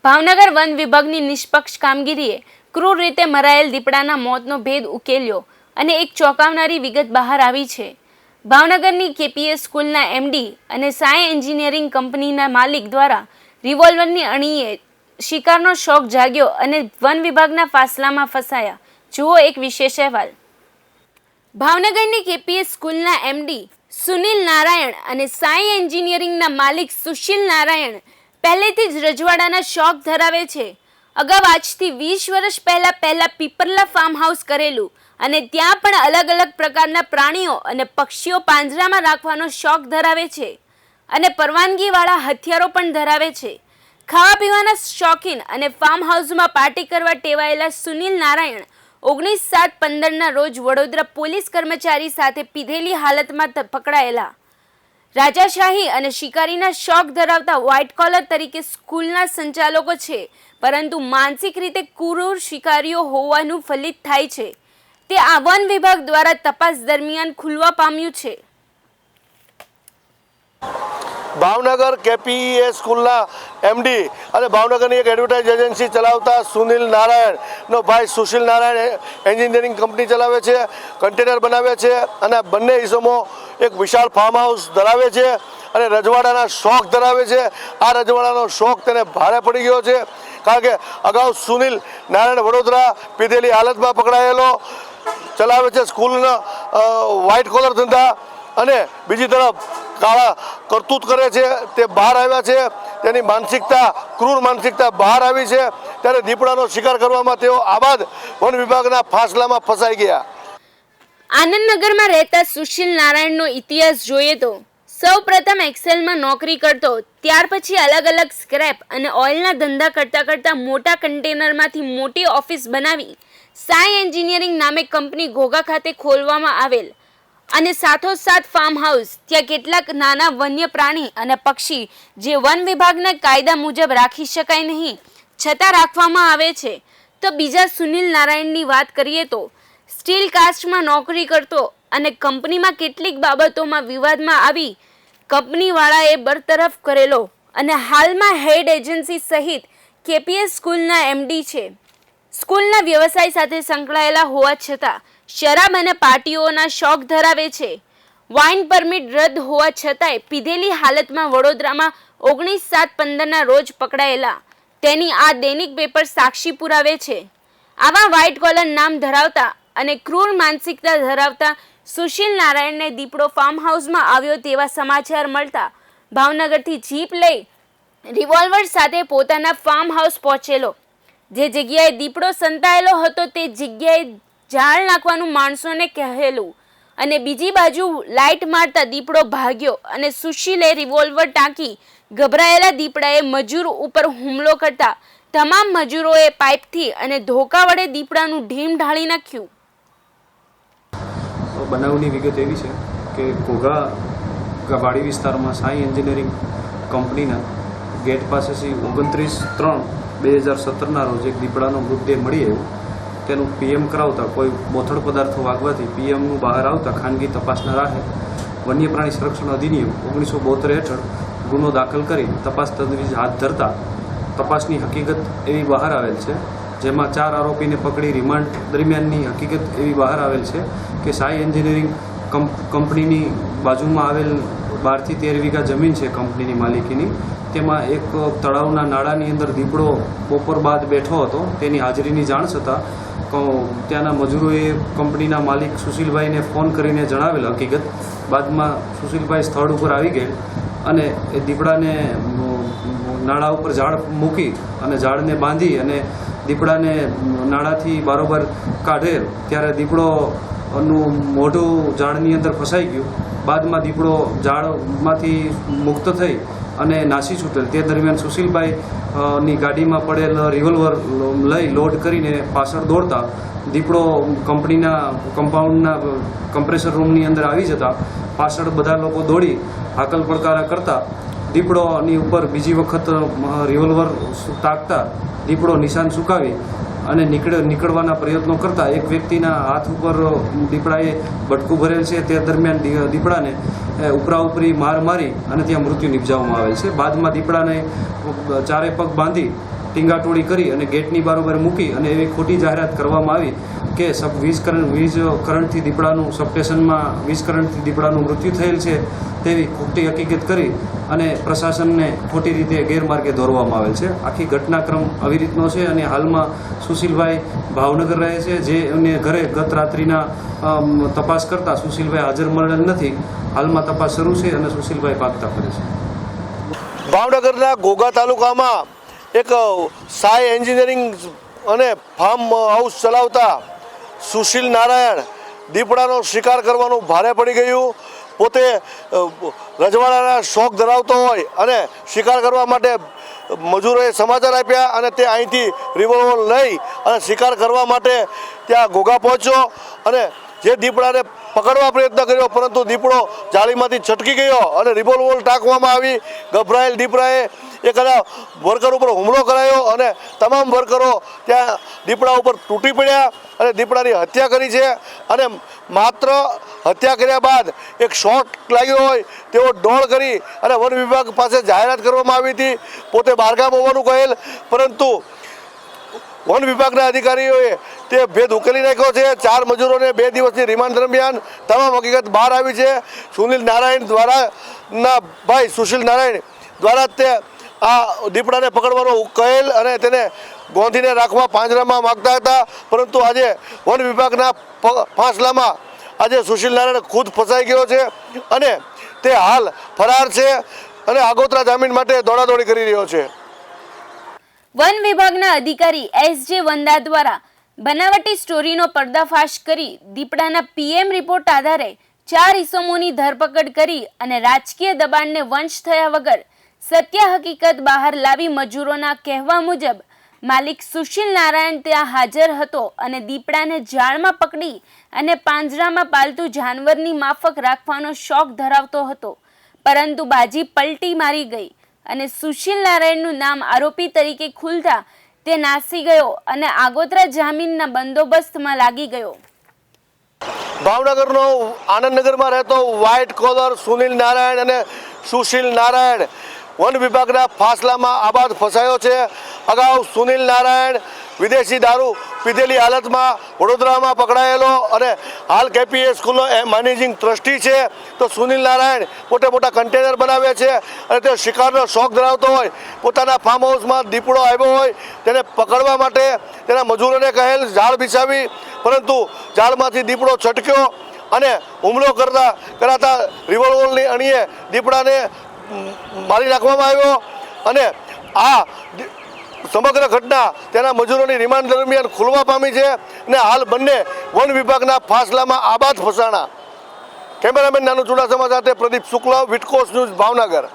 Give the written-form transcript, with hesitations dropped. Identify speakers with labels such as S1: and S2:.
S1: Bhavnagar one વિભાગની નિષ્પક્ષ કામગીરીએ ક્રૂર રીતે મરાયેલ દીપડાના મોતનો ભેદ ઉકેલ્યો અને એક ચોંકાવનારી વિગત બહાર આવી છે. ભાવનગરની કેપીએસ સ્કૂલના એમડી અને સાય એન્જિનિયરિંગ કંપનીના માલિક દ્વારા રિવોલ્વરની અણીએ શિકારનો શોખ જાગ્યો અને વન વિભાગના ફાસલામાં ફસાયા. જુઓ એક વિશેષ અહેવાલ. ભાવનગરની કેપીએસ સ્કૂલના એમડી સુનિલ નારાયણ અને સાય એન્જિનિયરિંગના માલિક સુશીલ નારાયણ પહેલેથી જ રજવાડાના શોખ ધરાવે છે. અગાઉ આજથી 20 વર્ષ પહેલા પીપરલા ફાર્મ હાઉસ કરેલું અને ત્યાં પણ અલગ અલગ પ્રકારના પ્રાણીઓ અને પક્ષીઓ પાંજરામાં રાખવાનો શોખ ધરાવે છે અને પરવાનગીવાળા હથિયારો પણ ધરાવે છે. ખાવા પીવાના શોખીન અને ફાર્મ હાઉસમાં પાર્ટી કરવા ટેવાયેલા સુનિલ નારાયણ 19/7/15ના રોજ વડોદરા પોલીસ કર્મચારી સાથે પીધેલી હાલતમાં પકડાયેલા. રાજાશાહી અને શિકારીના શોખ ધરાવતા વ્હાઇટ કોલર તરીકે સ્કૂલના સંચાલકો છે, પરંતુ માનસિક રીતે ક્રૂર શિકારીઓ હોવાનું ફલિત થાય છે. તે આ વન વિભાગ દ્વારા તપાસ દરમિયાન ખુલવા પામ્યું છે.
S2: ભાવનગર કેપીએસ સ્કૂલના એમડી અને ભાવનગરની એક એડવર્ટાઇઝ એજન્સી ચલાવતા સુનિલ નારાયણનો ભાઈ સુશીલ નારાયણ એન્જિનિયરિંગ કંપની ચલાવે છે, કન્ટેનર બનાવે છે અને બંને ઇસમો એક વિશાળ ફાર્મ હાઉસ ધરાવે છે અને રજવાડાના શોખ ધરાવે છે. આ રજવાડાનો શોખ તેને ભારે પડી ગયો છે, કારણ કે અગાઉ સુનિલ નારાયણ વડોદરા પીધેલી હાલતમાં પકડાયેલો ચલાવે છે સ્કૂલના વ્હાઇટ કોલર ધંધા અને બીજી તરફ કાળા કરતૂત કરે છે. તે બહાર આવ્યા છે, તેની માનસિકતા ક્રૂર માનસિકતા બહાર આવી છે. ત્યારે દીપડાનો શિકાર કરવામાં તેઓ આબાદ વન વિભાગના ફાસલામાં ફસાઈ ગયા.
S1: આનંદનગરમાં રહેતા સુશીલ નારાયણનો ઇતિહાસ જોઈએ તો સૌપ્રથમ એક્સેલમાં નોકરી કરતો, ત્યાર પછી અલગ અલગ સ્ક્રેપ અને ઓઇલના ધંધા કરતા મોટા કન્ટેનરમાંથી મોટી ઓફિસ બનાવી સાય એન્જિનિયરિંગ નામે કંપની ઘોઘા ખાતે ખોલવામાં આવેલ અને સાથોસાથ ફાર્મ હાઉસ. ત્યાં કેટલાક નાના વન્ય પ્રાણી અને પક્ષી જે વન વિભાગના કાયદા મુજબ રાખી શકાય નહીં છતાં રાખવામાં આવે છે. તો બીજા સુનિલ નારાયણની વાત કરીએ તો સ્ટીલ કાસ્ટમાં નોકરી કરતો અને કંપનીમાં કેટલીક બાબતોમાં વિવાદમાં આવી કંપનીવાળાએ બરતરફ કરેલો અને હાલમાં હેડ એજન્સી સહિત કેપીએસ સ્કૂલના એમડી છે. સ્કૂલના વ્યવસાય સાથે સંકળાયેલા હોવા છતાં શરાબ અને પાર્ટીઓના શોખ ધરાવે છે. વાઇન પરમિટ રદ હોવા છતાંય પીધેલી હાલતમાં વડોદરામાં 19/7/15ના રોજ પકડાયેલા. તેની આ દૈનિક પેપર સાક્ષી પુરાવે છે. આવા વ્હાઇટ કોલર નામ ધરાવતા અને ક્રૂર માનસિકતા ધરાવતા સુશીલ નારાયણને દીપડો ફાર્મ હાઉસમાં આવ્યો તેવા સમાચાર મળતા ભાવનગરથી જીપ લઈ રિવોલ્વર સાથે પોતાના ફાર્મ હાઉસ પહોંચેલો. જે જગ્યાએ દીપડો સંતાયેલો હતો તે જગ્યાએ ઝાડ નાખવાનું માણસોને કહેલું અને બીજી બાજુ લાઇટ મારતા દીપડો ભાગ્યો અને સુશીલે રિવોલ્વર ટાંકી ગભરાયેલા દીપડાએ મજૂર ઉપર હુમલો કરતા તમામ મજૂરોએ પાઇપથી અને ધોકા વડે દીપડાનું ઢીમ ઢાળી નાખ્યું.
S3: બનાવની વિગત એવી છે કે ઘોઘા વાડી વિસ્તારમાં સાઈ એન્જિનિયરિંગ કંપનીના ગેટ પાસેથી 29/3/2017ના રોજ એક દીપડાનો મૃતદેહ મળી આવ્યો. તેનું પીએમ કરાવતા કોઈ બોથડ પદાર્થો વાગવાથી પીએમનું બહાર આવતા ખાનગી તપાસના રાહે વન્ય પ્રાણી સંરક્ષણ અધિનિયમ 1972 હેઠળ ગુનો દાખલ કરી તપાસ તજવીજ હાથ ધરતા તપાસની હકીકત એવી બહાર આવેલ છે, જેમાં 4 આરોપીને પકડી રિમાન્ડ દરમિયાનની હકીકત એવી બહાર આવેલ છે કે સાઈ એન્જિનિયરિંગ કંપનીની બાજુમાં આવેલ 12 થી 13 વીઘા જમીન છે કંપનીની માલિકીની. તેમાં એક તળાવના નાળાની અંદર દીપડો બપોર બાદ બેઠો હતો. તેની હાજરીની જાણ છતાં ત્યાંના મજૂરોએ કંપનીના માલિક સુશીલભાઈને ફોન કરીને જણાવેલ હકીકત. બાદમાં સુશીલભાઈ સ્થળ ઉપર આવી ગયેલ અને એ દીપડાને નાળા ઉપર ઝાડ મૂકી અને ઝાડને બાંધી અને દીપડાને નાળાથી બારોબાર કાઢેલ. ત્યારે દીપડોનું મોઢું ઝાડની અંદર ફસાઈ ગયું. બાદમાં દીપડો ઝાડમાંથી મુક્ત થઈ અને નાસી છૂટેલ. તે દરમિયાન સુશીલભાઈની ગાડીમાં પડેલ રિવોલ્વર લઈ લોડ કરીને પાછળ દોડતા દીપડો કંપનીના કમ્પાઉન્ડના કમ્પ્રેસર રૂમની અંદર આવી જતા પાછળ બધા લોકો દોડી હાકલ પડકારા કરતા દીપડોની ઉપર બીજી વખત રિવોલ્વર તાકતા દીપડો નિશાન ચૂકાવી અને નીકળવાના પ્રયત્નો કરતા એક વ્યક્તિના હાથ ઉપર દીપડાએ બટકું ભરેલ છે. તે દરમિયાન દીપડાને ઉપરાઉપરી માર મારી અને ત્યાં મૃત્યુ નિપજાવવામાં આવેલ છે. બાદમાં દીપડાને ચારે પગ બાંધી ટીંગાટોળી કરી અને ગેટની બારોબાર મૂકી અને એવી ખોટી જાહેરાત કરવામાં આવી કે વીજ કરંટથી દીપડાનું સબસ્ટેશનમાં વીજ કરંટથી દીપડાનું મૃત્યુ થયેલ છે તેવી ખોટી હકીકત કરી અને પ્રશાસનને ખોટી રીતે ગેરમાર્ગે દોરવામાં આવેલ છે. આખી ઘટનાક્રમ આવી રીતનો છે અને હાલમાં સુશીલભાઈ ભાવનગર રહે છે, જે એમને ઘરે ગત રાત્રિના તપાસ કરતા સુશીલભાઈ હાજર મળેલ નથી. હાલમાં તપાસ શરૂ છે અને સુશીલભાઈ ભાગતા ફરે છે.
S2: ભાવનગરના ઘોઘા તાલુકામાં એક સાઈ એન્જિનિયરિંગ અને ફાર્મ હાઉસ ચલાવતા સુશીલ નારાયણ દીપડાનો શિકાર કરવાનું ભારે પડી ગયું. પોતે રજવાડાના શોખ ધરાવતો હોય અને શિકાર કરવા માટે મજૂરોએ સમાચાર આપ્યા અને તે અહીંથી રિવોલ્વર લઈ અને શિકાર કરવા માટે ત્યાં ઘોઘા પહોંચ્યો અને જે દીપડાને પકડવા પ્રયત્ન કર્યો, પરંતુ દીપડો જાળીમાંથી છટકી ગયો અને રિવોલ્વર ટાંકવામાં આવી. ગભરાયેલ દીપડાએ એકાદા વર્કર ઉપર હુમલો કરાયો અને તમામ વર્કરો ત્યાં દીપડા ઉપર તૂટી પડ્યા અને દીપડાની હત્યા કરી છે. અને માત્ર હત્યા કર્યા બાદ એક શોટ લાગ્યો હોય તેવો ડોળ કરી અને વન વિભાગ પાસે જાહેરાત કરવામાં આવી હતી. પોતે બહારગામ હોવાનું કહેલ, પરંતુ વન વિભાગના અધિકારીઓએ તે ભેદ ઉકેલી નાખ્યો છે. 4 મજૂરોને 2 દિવસની રિમાન્ડ દરમિયાન તમામ હકીકત બહાર આવી છે. સુનિલ નારાયણ દ્વારાના ભાઈ સુશીલ નારાયણ દ્વારા તે આ દીપડાને પકડવાનો કહેલ અને તેને ગોંધીને રાખવા પાંજરામાં માગતા હતા, પરંતુ આજે વન વિભાગના ફાંસલામાં આજે સુશીલ નારાયણ ખુદ ફસાઈ ગયો છે અને તે હાલ ફરાર છે અને આગોતરા જામીન માટે દોડાદોડી કરી રહ્યો છે.
S1: વન વિભાગના અધિકારી એસ.જે. વંદા દ્વારા બનાવટી સ્ટોરીનો પર્દાફાશ કરી દીપડાના પીએમ રિપોર્ટ આધારે 4 ઇસમોની ધરપકડ કરી અને રાજકીય દબાણને વંશ થયા વગર સત્ય હકીકત બહાર લાવી મજૂરોના કહેવા મુજબ માલિક સુશીલ નારાયણ ત્યાં હાજર હતો અને દીપડાને જાળમાં પકડી અને પાંજરામાં પાલતુ જાનવરની માફક રાખવાનો શોખ ધરાવતો હતો, પરંતુ બાજી પલટી મારી ગઈ અને સુશીલ નારાયણનું નામ આરોપી તરીકે ખુલતા તે નાસી ગયો અને આગોતરા જામીનના બંદોબસ્તમાં લાગી ગયો.
S2: ભાવનગરનો આનંદનગરમાં રહેતો વ્હાઇટ કોલર સુનિલ નારાયણ અને સુશીલ નારાયણ વન વિભાગના ફાંસલામાં આબાદ ફસાયો છે. અગાઉ સુનિલ નારાયણ વિદેશી દારૂ પીધેલી હાલતમાં વડોદરામાં પકડાયેલો અને હાલ કેપીએ સ્કૂલનો મેનેજિંગ ટ્રસ્ટી છે. તો સુનિલ નારાયણ મોટા કન્ટેનર બનાવે છે અને તે શિકારનો શોખ ધરાવતો હોય. પોતાના ફાર્મ હાઉસમાં દીપડો આવ્યો હોય તેને પકડવા માટે તેના મજૂરોને કહેલ ઝાડ બિછાવી, પરંતુ ઝાડમાંથી દીપડો છટક્યો અને હુમલો કરાતા રિવોલ્વરની અણીએ દીપડાને મારી નાખવામાં આવ્યો અને આ સમગ્ર ઘટના તેના મજૂરોની રિમાન્ડ દરમિયાન ખુલવા પામી છે અને હાલ બંને વન વિભાગના ફાંસલામાં આબાદ ફસાણા. કેમેરામેન નાનું ચુડાસમા સાથે પ્રદીપ શુક્લ, વિટકોસ ન્યૂઝ, ભાવનગર.